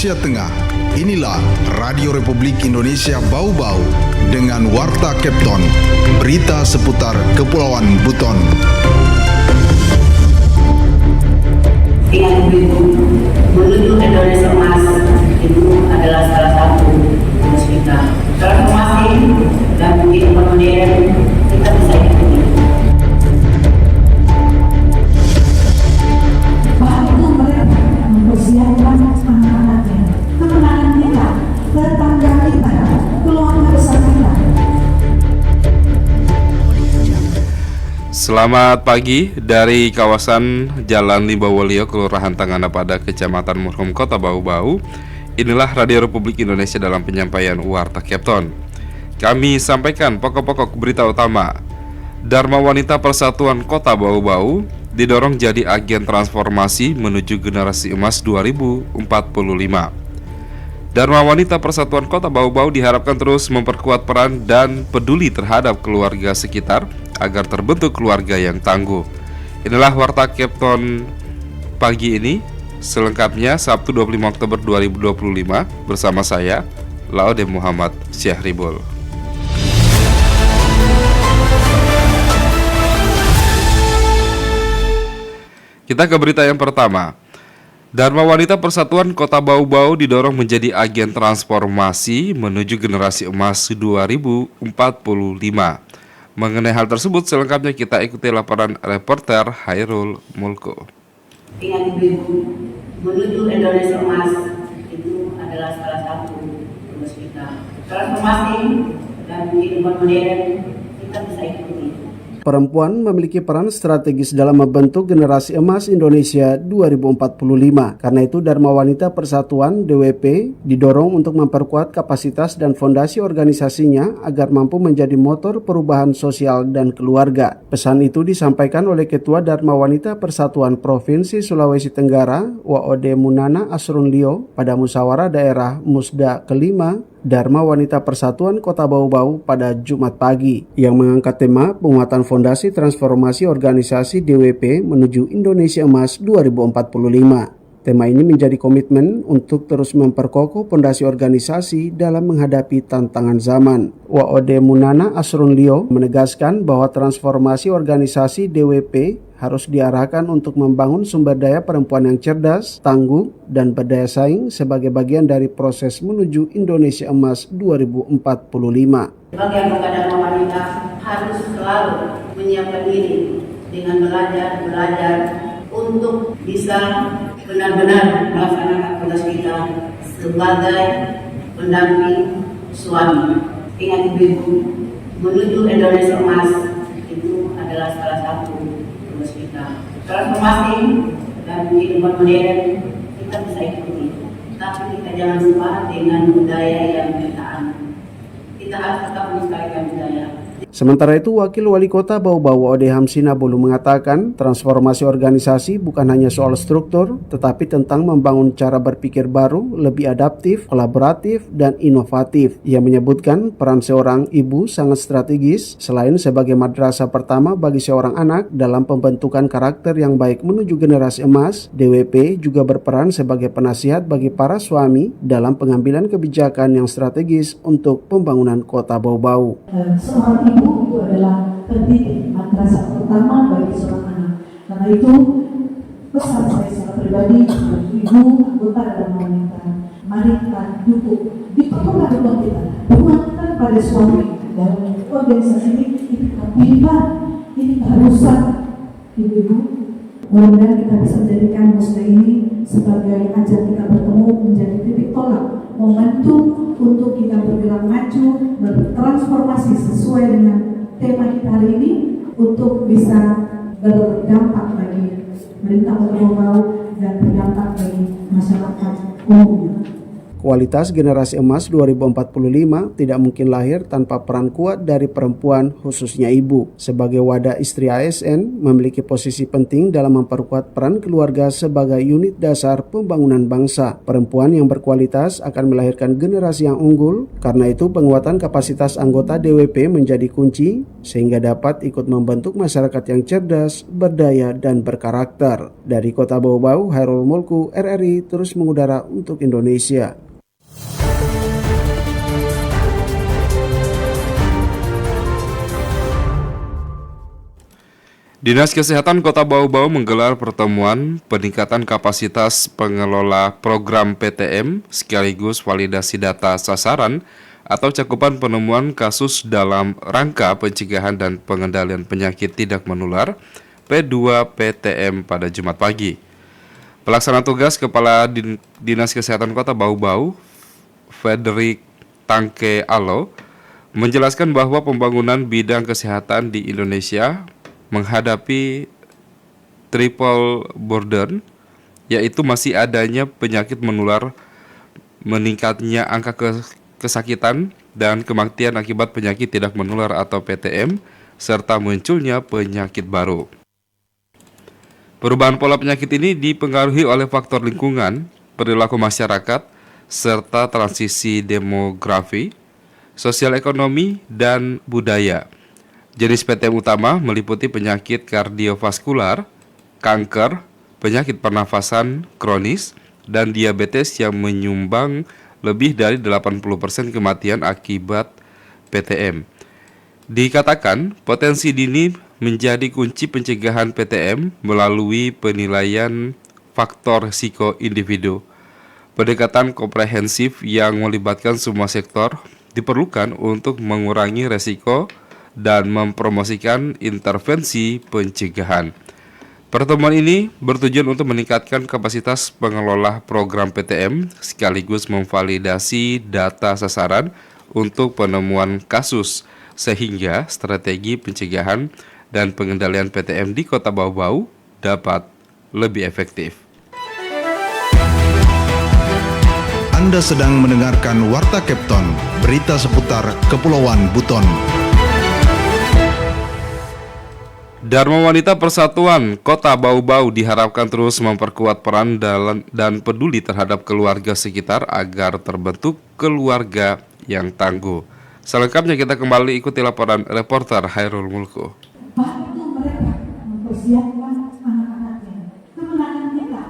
Asia Tengah. Inilah Radio Republik Indonesia Bau-Bau dengan Warta Kepton, berita seputar Kepulauan Buton. Dengan begitu, menuju Indonesia Emas itu adalah salah satu tugas kita. Transformasi dan kehidupan modern kita bisa ikuti. Bahkan mereka mempersiapkan anak-anaknya, kemenangan kita, tetangga kita, keluarga besar kita. Selamat pagi dari kawasan Jalan Limbawolio, Kelurahan Tanganapada, Kecamatan Murhum, Kota Bau-Bau. Inilah Radio Republik Indonesia dalam penyampaian Warta Kepton. Kami sampaikan pokok-pokok berita utama. Dharma Wanita Persatuan Kota Bau-Bau didorong jadi agen transformasi menuju generasi emas 2045. Dharma Wanita Persatuan Kota Bau-Bau diharapkan terus memperkuat peran dan peduli terhadap keluarga sekitar agar terbentuk keluarga yang tangguh. Inilah Warta Kepton pagi ini. Selengkapnya Sabtu 25 Oktober 2025 bersama saya, Laude Muhammad Syahribul. Kita ke berita yang pertama. Dharma Wanita Persatuan Kota Bau-Bau didorong menjadi agen transformasi menuju generasi emas 2045. Mengenai hal tersebut, selengkapnya kita ikuti laporan reporter Hairul Mulko. Dengan begitu, menuju Indonesia Emas itu adalah salah satu tugas kita. Transformasi dan kehidupan modern kita bisa ikuti. Perempuan memiliki peran strategis dalam membentuk generasi emas Indonesia 2045. Karena itu Dharma Wanita Persatuan DWP didorong untuk memperkuat kapasitas dan fondasi organisasinya agar mampu menjadi motor perubahan sosial dan keluarga. Pesan itu disampaikan oleh Ketua Dharma Wanita Persatuan Provinsi Sulawesi Tenggara, WOD Munana Asrunlio, pada musyawarah daerah Musda kelima Dharma Wanita Persatuan Kota Bau-Bau pada Jumat pagi yang mengangkat tema penguatan fondasi transformasi organisasi DWP menuju Indonesia Emas 2045. Tema ini menjadi komitmen untuk terus memperkokoh fondasi organisasi dalam menghadapi tantangan zaman. WOD Munana Asrunlio menegaskan bahwa transformasi organisasi DWP harus diarahkan untuk membangun sumber daya perempuan yang cerdas, tangguh, dan berdaya saing sebagai bagian dari proses menuju Indonesia Emas 2045. Sebagai anggota Dharma Wanita harus selalu menyiapkan diri dengan belajar untuk bisa benar-benar melaksanakan tugas kita sebagai pendamping suami. Ingat begitu, menuju Indonesia Emas itu adalah salah satu tugas kita. Transformasi dan kehidupan modern kita bisa ikuti, tapi kita jangan lupa dengan budaya yang kita anut. Kita harus tetap melestarikan budaya. Sementara itu, Wakil Wali Kota Bau-Bau Ode Hamsina Bolu mengatakan transformasi organisasi bukan hanya soal struktur, tetapi tentang membangun cara berpikir baru, lebih adaptif, kolaboratif, dan inovatif. Ia menyebutkan peran seorang ibu sangat strategis, selain sebagai madrasah pertama bagi seorang anak dalam pembentukan karakter yang baik menuju generasi emas, DWP juga berperan sebagai penasihat bagi para suami dalam pengambilan kebijakan yang strategis untuk pembangunan kota Bau-Bau. Seorang ibu itu adalah pendidik madrasah pertama bagi seorang anak. Karena itu pesan saya secara pribadi bagi ibu anggota Dharma Wanita, mari kita dukung, diperlukan dukungan kita, dukungan kita pada suami dalam organisasi ini pilihan, ini keharusan ibu-ibu. Mudah-mudahan kita bisa menjadikan musda ini sebagai ajang kita bertemu menjadi titik tolak, momentum untuk kita bergerak maju, bertransformasi sesuai dengan tema kita hari ini untuk bisa berdampak bagi pemerintah Kota Bau dan berdampak bagi masyarakat umumnya. Kualitas generasi emas 2045 tidak mungkin lahir tanpa peran kuat dari perempuan, khususnya ibu. Sebagai wadah istri ASN, memiliki posisi penting dalam memperkuat peran keluarga sebagai unit dasar pembangunan bangsa. Perempuan yang berkualitas akan melahirkan generasi yang unggul, karena itu penguatan kapasitas anggota DWP menjadi kunci, sehingga dapat ikut membentuk masyarakat yang cerdas, berdaya, dan berkarakter. Dari Kota Bau-Bau, Hairul Mulku, RRI terus mengudara untuk Indonesia. Dinas Kesehatan Kota Bau-Bau menggelar pertemuan peningkatan kapasitas pengelola program PTM sekaligus validasi data sasaran atau cakupan penemuan kasus dalam rangka pencegahan dan pengendalian penyakit tidak menular P2PTM pada Jumat pagi. Pelaksana tugas Kepala Dinas Kesehatan Kota Bau-Bau, Frederick Tangke Alo, menjelaskan bahwa pembangunan bidang kesehatan di Indonesia menghadapi triple burden, yaitu masih adanya penyakit menular, meningkatnya angka kesakitan dan kematian akibat penyakit tidak menular atau PTM, serta munculnya penyakit baru. Perubahan pola penyakit ini dipengaruhi oleh faktor lingkungan, perilaku masyarakat, serta transisi demografi, sosial ekonomi, dan budaya. Jenis PTM utama meliputi penyakit kardiovaskular, kanker, penyakit pernafasan kronis, dan diabetes yang menyumbang lebih dari 80% kematian akibat PTM. Dikatakan, potensi dini menjadi kunci pencegahan PTM melalui penilaian faktor risiko individu. Pendekatan komprehensif yang melibatkan semua sektor diperlukan untuk mengurangi risiko dan mempromosikan intervensi pencegahan. Pertemuan ini bertujuan untuk meningkatkan kapasitas pengelola program PTM sekaligus memvalidasi data sasaran untuk penemuan kasus sehingga strategi pencegahan dan pengendalian PTM di Kota Bau-Bau dapat lebih efektif. Anda sedang mendengarkan Warta Kepton, berita seputar Kepulauan Buton. Dharma Wanita Persatuan Kota Bau-Bau diharapkan terus memperkuat peran dan peduli terhadap keluarga sekitar agar terbentuk keluarga yang tangguh. Selengkapnya kita kembali ikuti laporan reporter Hairul Mulku. Bantu mereka mempersiapkan anak-anaknya, kemenangan kita,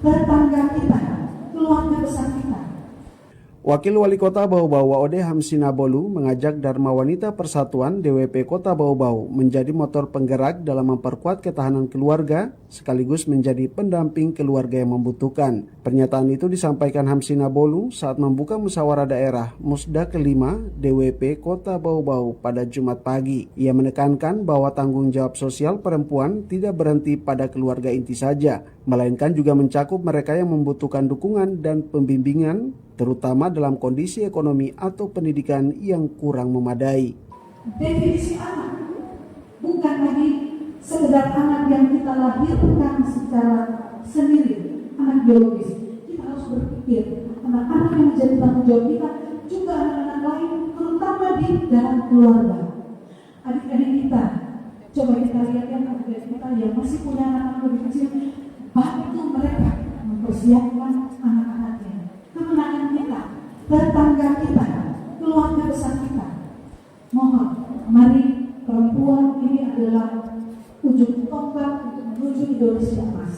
tetangga kita, keluarga besar kita. Wakil Wali Kota Bau-Bau Waode Hamsina Bolu mengajak Dharma Wanita Persatuan DWP Kota Bau-Bau menjadi motor penggerak dalam memperkuat ketahanan keluarga sekaligus menjadi pendamping keluarga yang membutuhkan. Pernyataan itu disampaikan Hamsina Bolu saat membuka musyawarah daerah Musda kelima DWP Kota Bau-Bau pada Jumat pagi. Ia menekankan bahwa tanggung jawab sosial perempuan tidak berhenti pada keluarga inti saja, melainkan juga mencakup mereka yang membutuhkan dukungan dan pembimbingan, terutama dalam kondisi ekonomi atau pendidikan yang kurang memadai. Definisi anak bukan lagi sekedar anak yang kita lahirkan secara sendiri, anak biologis. Kita harus berpikir anak-anak yang menjadi tanggung jawab kita juga anak-anak lain, terutama di dalam keluarga. Adik-adik kita, coba kita lihat yang adik-adik kita yang masih punya anak-anak lebih kecil, bantu mereka mempersiapkan anak-anaknya, kemenangan kita, tetangga kita, keluarga besar kita. Mohon, mari perempuan ini adalah ujung tombak untuk menuju Indonesia emas.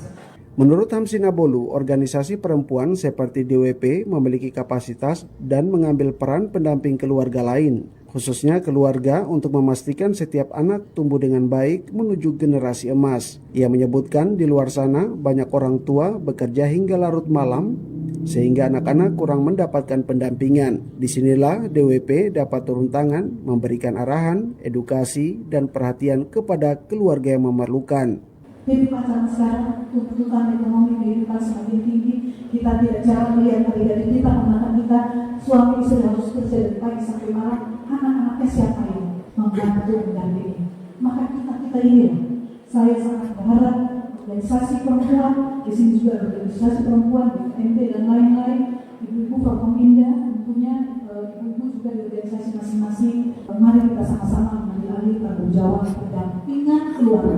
Menurut Hamsina Bolu, organisasi perempuan seperti DWP memiliki kapasitas dan mengambil peran pendamping keluarga lain, khususnya keluarga untuk memastikan setiap anak tumbuh dengan baik menuju generasi emas. Ia menyebutkan di luar sana banyak orang tua bekerja hingga larut malam sehingga anak-anak kurang mendapatkan pendampingan. Disinilah DWP dapat turun tangan, memberikan arahan, edukasi, dan perhatian kepada keluarga yang memerlukan. Kehidupan zaman sekarang, tuntutan ekonomi kehidupan semakin tinggi. Kita tidak jarang melihat adik-adik kita, anak-anak kita, suami istri harus kerja dari pagi sampai malam. Anak-anaknya siapa yang membantu mendampingi? Maka kita ini, saya sangat berharap organisasi perempuan, di sini juga ada organisasi perempuan, di MT dan lain-lain, ibu-ibu Forkominda, tentunya ibu-ibu juga di organisasi masing-masing. Mari kita sama-sama mengambil alih tanggung jawab pendampingan keluarga.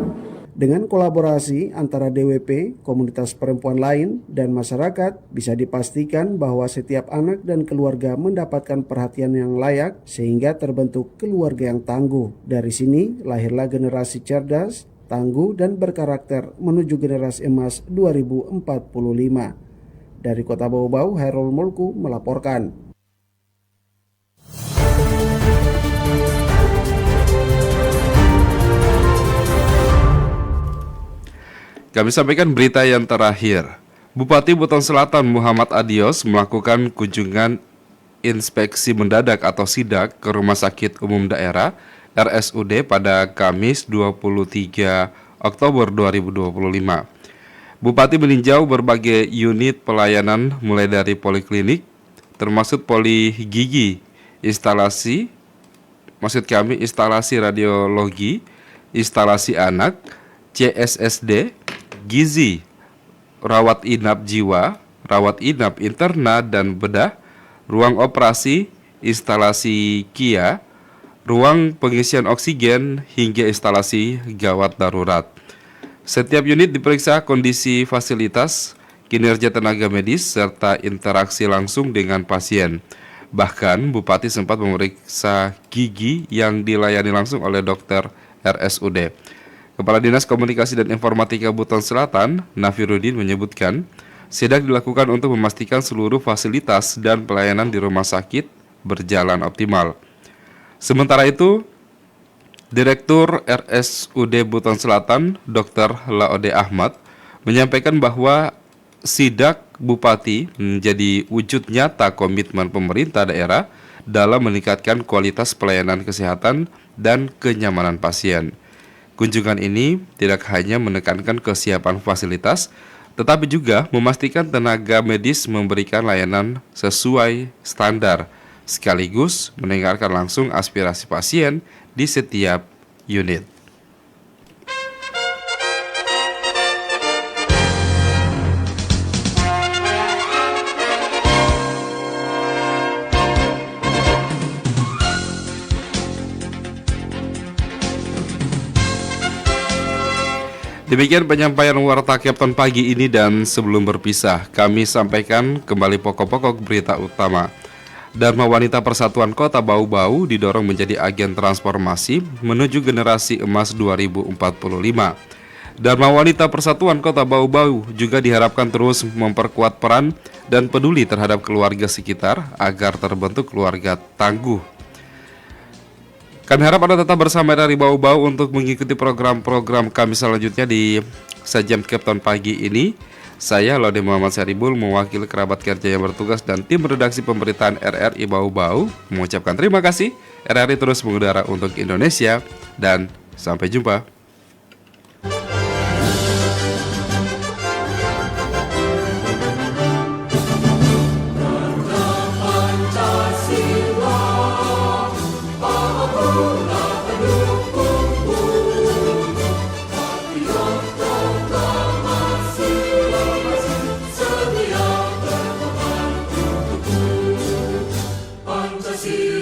Dengan kolaborasi antara DWP, komunitas perempuan lain, dan masyarakat, bisa dipastikan bahwa setiap anak dan keluarga mendapatkan perhatian yang layak sehingga terbentuk keluarga yang tangguh. Dari sini lahirlah generasi cerdas, tangguh, dan berkarakter menuju generasi emas 2045. Dari Kota Bau-Bau, Hairul Mulku melaporkan. Kami sampaikan berita yang terakhir. Bupati Buton Selatan Muhammad Adios melakukan kunjungan inspeksi mendadak atau sidak ke Rumah Sakit Umum Daerah RSUD pada Kamis 23 Oktober 2025. Bupati meninjau berbagai unit pelayanan mulai dari poliklinik, termasuk poli gigi, instalasi radiologi, instalasi anak, CSSD, gizi, rawat inap jiwa, rawat inap interna dan bedah, ruang operasi, instalasi KIA, ruang pengisian oksigen hingga instalasi gawat darurat. Setiap unit diperiksa kondisi fasilitas, kinerja tenaga medis, serta interaksi langsung dengan pasien. Bahkan Bupati sempat memeriksa gigi yang dilayani langsung oleh dokter RSUD. Kepala Dinas Komunikasi dan Informatika Buton Selatan, Nafiruddin, menyebutkan, sidak dilakukan untuk memastikan seluruh fasilitas dan pelayanan di rumah sakit berjalan optimal. Sementara itu, Direktur RSUD Buton Selatan, Dr. Laode Ahmad, menyampaikan bahwa sidak Bupati menjadi wujud nyata komitmen pemerintah daerah dalam meningkatkan kualitas pelayanan kesehatan dan kenyamanan pasien. Kunjungan ini tidak hanya menekankan kesiapan fasilitas, tetapi juga memastikan tenaga medis memberikan layanan sesuai standar, sekaligus mendengarkan langsung aspirasi pasien di setiap unit. Demikian penyampaian Warta Kapten pagi ini, dan sebelum berpisah, kami sampaikan kembali pokok-pokok berita utama. Dharma Wanita Persatuan Kota Bau-Bau didorong menjadi agen transformasi menuju generasi emas 2045. Dharma Wanita Persatuan Kota Bau-Bau juga diharapkan terus memperkuat peran dan peduli terhadap keluarga sekitar agar terbentuk keluarga tangguh. Kami harap Anda tetap bersama dari Bau-Bau untuk mengikuti program-program kami selanjutnya di Sajam Kapten pagi ini. Saya Laude Muhammad Saribul mewakili kerabat kerja yang bertugas dan tim redaksi pemberitaan RRI Bau-Bau mengucapkan terima kasih. RRI terus mengudara untuk Indonesia dan sampai jumpa. Pancasila.